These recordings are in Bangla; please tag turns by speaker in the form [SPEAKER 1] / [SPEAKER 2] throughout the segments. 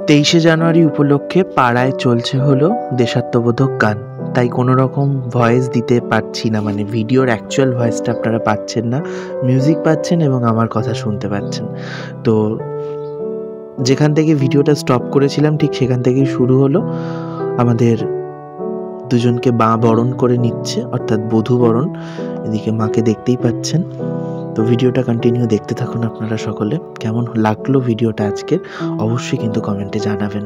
[SPEAKER 1] 23শে জানুয়ারি উপলক্ষে পাড়ায় চলছে হলো দেশাত্মবোধক গান। তাই কোনো রকম ভয়েস দিতে পারছি না, মানে ভিডিওর অ্যাকচুয়াল ভয়েসটা আপনারা পাচ্ছেন না, মিউজিক পাচ্ছেন এবং আমার কথা শুনতে পাচ্ছেন। তো যেখান থেকে ভিডিওটা স্টপ করেছিলাম ঠিক সেখান থেকেই শুরু হলো। আমাদের দুজনকে মা বরণ করে নিচ্ছে, অর্থাৎ বধূ বরণ। এদিকে মাকে দেখতেই পাচ্ছেন। তো ভিডিওটা কন্টিনিউ দেখতে থাকুন আপনারা সকলে। কেমন লাগলো ভিডিওটা আজকের অবশ্যই কিন্তু কমেন্টে জানাবেন।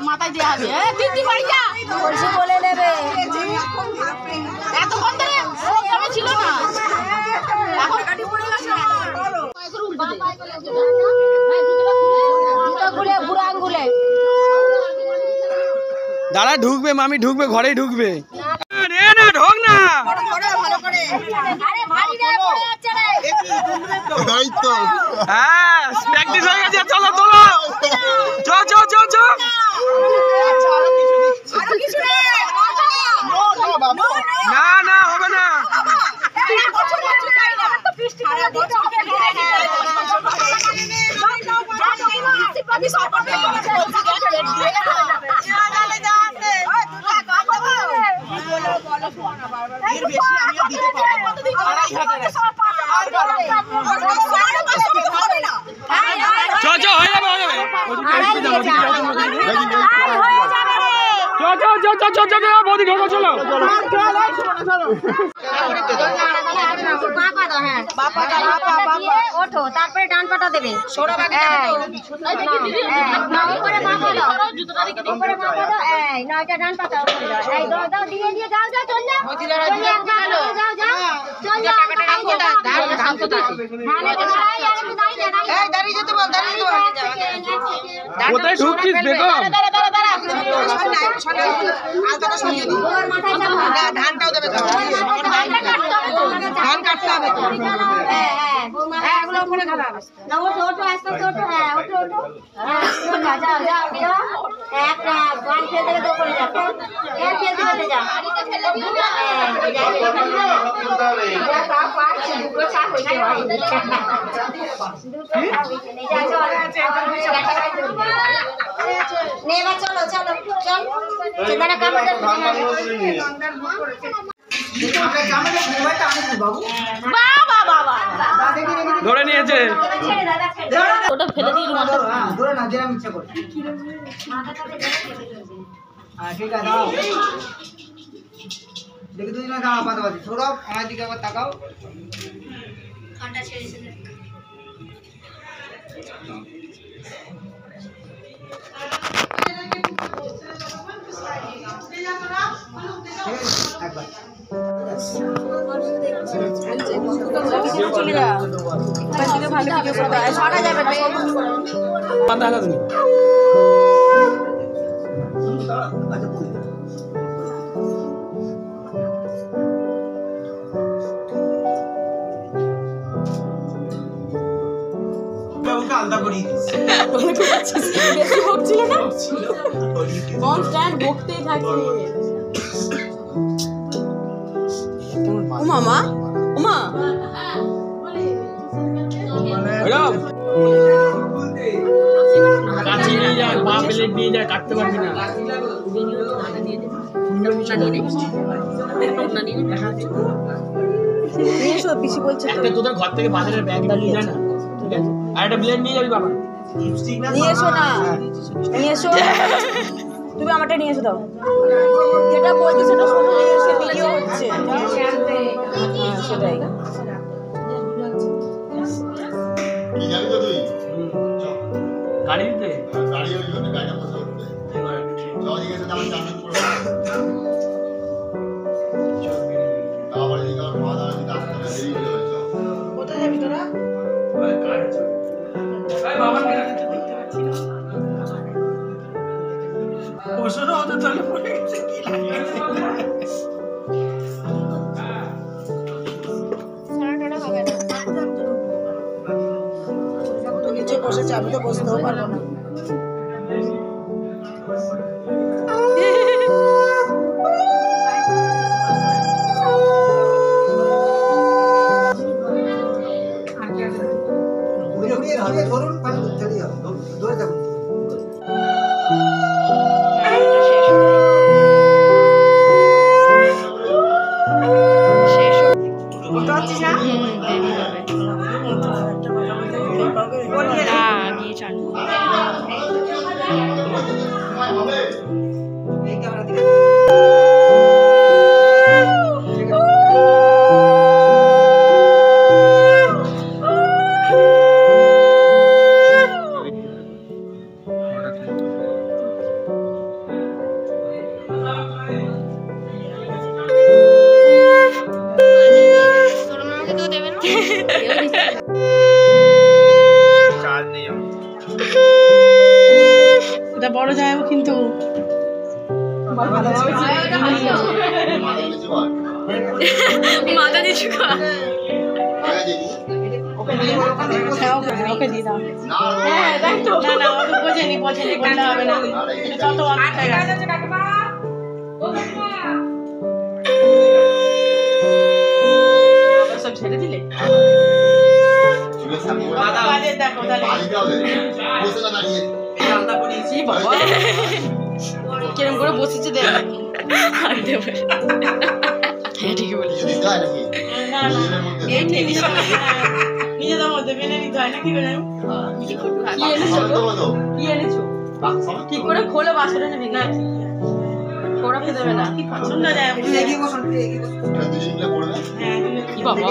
[SPEAKER 2] মাথায় দেওয়া হবে দিদি বাড়ি যা বলছি বলে নেবে এতক্ষণ ধরে প্রোগ্রামে ছিল না এখন গাড়ি পড়ে গেছে খুলে বুড়ো আঙ্গুলে
[SPEAKER 3] দাঁড়া ঢুকবে মামি ঢুকবে ঘরেই ঢুকবে রে না ঢোক না
[SPEAKER 2] ভালো করে আরে ভারী রে পড়ে যাচ্ছে রে
[SPEAKER 3] এই তো হ্যাঁ প্র্যাকটিস হয়ে গেছে চলো চলো চো চো চো চো
[SPEAKER 2] আরো কিছু রে
[SPEAKER 3] না না হবে না
[SPEAKER 2] আমি সাপোর্ট এর বেশি আমিও দিতে পারবো না
[SPEAKER 3] চো চো হয়ে যাবে চো চো চো চো চো চো বৌদি ঢোকো চলো
[SPEAKER 2] ওঠো তারপরে ডান পাটা দেবে নয়টা ডান পাতা এই দাও দিয়ে দিয়ে যাও যাও চল যাও যাও যাও চল যাও দাঁড়িয়ে যেতে বল
[SPEAKER 3] কোথায় ঢুকছিস দেখো
[SPEAKER 2] ধানটাও দেবে ধান কাটতে হবে ওঠো ওঠো আস্তে আস্তে ওঠো হ্যাঁ ওঠো ওঠো যাও যাও যাও একটা গান খেয়ে দেবে তো করে যাও খেয়ে দিতে যাও চলো চলো চল সেখানে কাপড়
[SPEAKER 3] ধরে নিয়েছে
[SPEAKER 2] ওটা ফেলে দিয়ে
[SPEAKER 4] ধরে না যেরকম ইচ্ছা করে ঠিক আছে দাও দেখি দুদিন দাঁড়া পাতাবাদি সৌরভ আমার দিকে একবার তাকাও একবার
[SPEAKER 3] আলাদা
[SPEAKER 5] বেশি বকছিল না কনস্ট্যান্ট বকতেই থাকে ওমা ওমা
[SPEAKER 3] কাছে নিয়ে যায় পা প্লেট নিয়ে যায় কাটতে পারবি না
[SPEAKER 5] পিসি বলছে
[SPEAKER 3] একটা তোদের ঘর থেকে বাজারের ব্যাগ নিয়ে যায় না ঠিক আছে আর একটা ব্লেড নিয়ে যাবি বাবা
[SPEAKER 5] নিয়ে এসো না নিয়ে এসো তুমি আমারটা নিয়ে এসো দাও যেটা বলছি সেটা শোনো এসে ভিডিও হচ্ছে সেটাই
[SPEAKER 3] গাড়িতে
[SPEAKER 5] কোথায় যাবি তোরা নিচে বসেছে আমি তো বসতেও পারবো না
[SPEAKER 4] ধরুন ধরে থাকুন
[SPEAKER 5] বড় যায় কিন্তু মাথা নিচু ওকে দিয়ে দাও হ্যাঁ তাই তো না না ওকে বোঝেনি বললে হবে না তত সব ছেড়ে দিলে দেখো কিরম করে বসেছে দেখ ঠিকই বলেছি নিজেদের মধ্যে মেনে নিতে হয় না কি করে কি এনেছো কি করে খোলো বাসনে নেবে না খোড়াতে দেবে না পছন্দ যায় কি বাবা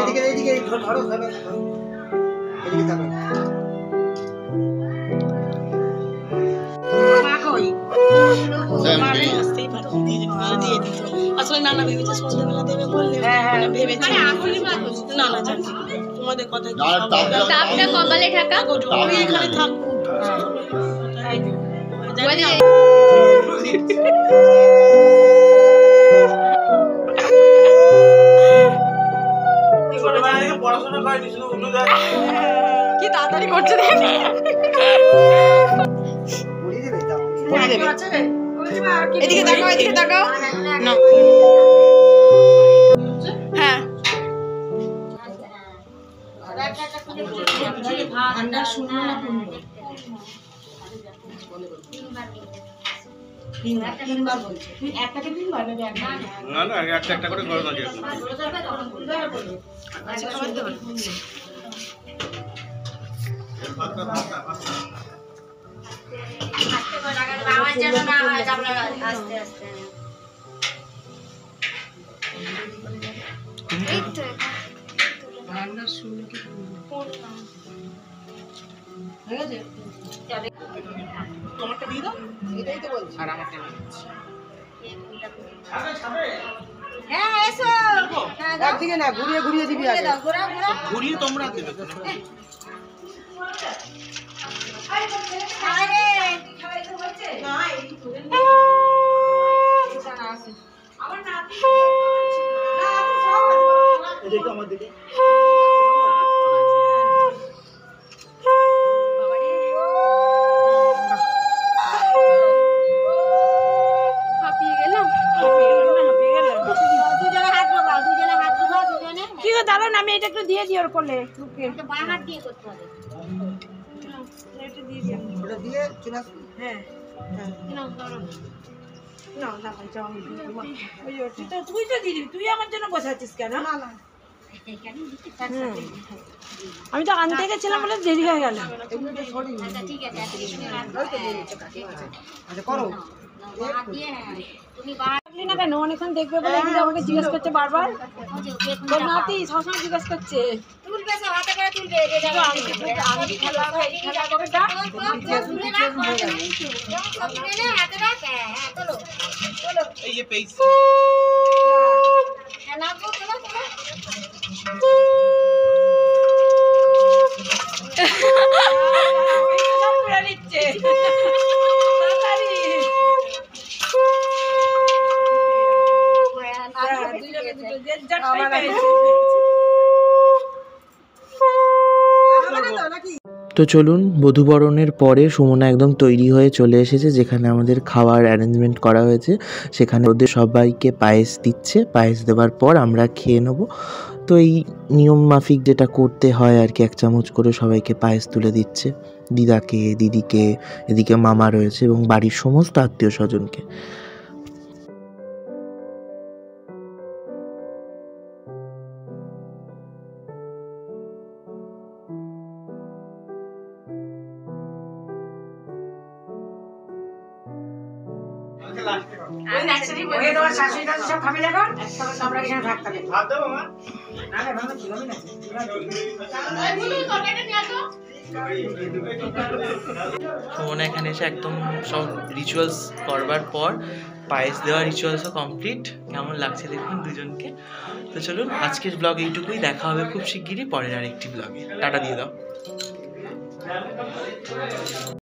[SPEAKER 5] আসলে নানা ভেবেছে সন্ধ্যাবেলা দেবে বললে ভেবেছি না না জানি তোমাদের কথা কপালে ঢাকা এখানে থাকবো কি তাড়াতাড়ি করছে এদিকে তাকাও না হ্যাঁ ঠান্ডা শুনলো না তিনবার বলছে একটাকে তিনবার নেবে
[SPEAKER 3] না না একটা একটা করে গরম আছে
[SPEAKER 5] আচ্ছা খাবার দেবেন
[SPEAKER 2] আমার যেন না হয় আপনারা আস্তে আস্তে এই তো
[SPEAKER 5] রান্না শুনে কি হয়ে গেছে তোমারটা দিয়ে দাও এটাই তো বলছি আর আমারটা
[SPEAKER 2] হ্যাঁ এসো
[SPEAKER 5] একদিকে না ঘুরিয়ে ঘুরিয়ে দিবি আগে
[SPEAKER 2] দাও ঘোরা ঘোরা
[SPEAKER 3] ঘুরিয়ে তোমরা দেবে
[SPEAKER 2] আরে
[SPEAKER 5] না এই তোদের আমার নাতি
[SPEAKER 3] দেখো আমার দিকে
[SPEAKER 5] বাবা রে মামি এটা একটু দিয়ে দিও ওর কোলে
[SPEAKER 2] এটা বাঁ হাত দিয়ে করতে হবে।
[SPEAKER 5] এটা দিয়ে দিও।
[SPEAKER 4] ওটা দিয়ে চলে আসুন।
[SPEAKER 5] হ্যাঁ
[SPEAKER 2] নাও, ধরো।
[SPEAKER 5] না না ভাই যাও ওই তুই তো দিদি তুই আমার জন্য বসাচ্ছিস কেন? না না
[SPEAKER 2] এখানে দিতে পারছি।
[SPEAKER 5] আমি তো আনতে গেছিলাম বলে দেরি হয়ে গেল।
[SPEAKER 2] আচ্ছা ঠিক আছে, এত কিছু রাখো।
[SPEAKER 4] আচ্ছা করো।
[SPEAKER 2] বাঁ হাত দিয়ে, হ্যাঁ। তুমি বাঁ হাত
[SPEAKER 5] না কেন অনেকক্ষণ দেখবে বলে দিদি আমাকে জিজ্ঞেস করছে বারবার।
[SPEAKER 2] দিয়ে
[SPEAKER 5] তোর নাতি সবসময় জিজ্ঞেস করছে
[SPEAKER 2] তুলবে, সব হাতে করে তুলবে। যে যাবে,
[SPEAKER 5] আমি খেলা কবে ডাক
[SPEAKER 2] তুলে রাখ, সব তুলে নে, হাতে রাখ। হ্যাঁ, হ্যাঁ, তোলো। তোলো।
[SPEAKER 3] এই যে পেইস
[SPEAKER 2] হ্যাঁ, নাও, তোলো, তোলো।
[SPEAKER 5] নিচ্ছে
[SPEAKER 1] তো চলুন, বধূবরণের পরে সুমনা একদম তৈরি হয়ে চলে এসেছে যেখানে আমাদের খাওয়ার অ্যারেঞ্জমেন্ট করা হয়েছে। সেখানে ওদের সবাইকে পায়েস দিচ্ছে, পায়েস দেওয়ার পর আমরা খেয়ে নেব। তো এই নিয়ম মাফিক যেটা করতে হয় আর কি, 1 চামচ করে সবাইকে পায়েস তুলে দিচ্ছে, দিদাকে, দিদিকে, এদিকে মামা রয়েছে এবং বাড়ির সমস্ত আত্মীয় স্বজনকে। সুমনা এখানে এসে একদম সব রিচুয়ালস করবার পর পায়েস দেওয়া রিচুয়ালসও কমপ্লিট। কেমন লাগছে দেখুন দুজনকে। তো চলুন, আজকের ব্লগ এইটুকুই। দেখা হবে খুব শিগগিরই পরের আরেকটি ব্লগে। টাটা দিয়ে দাও।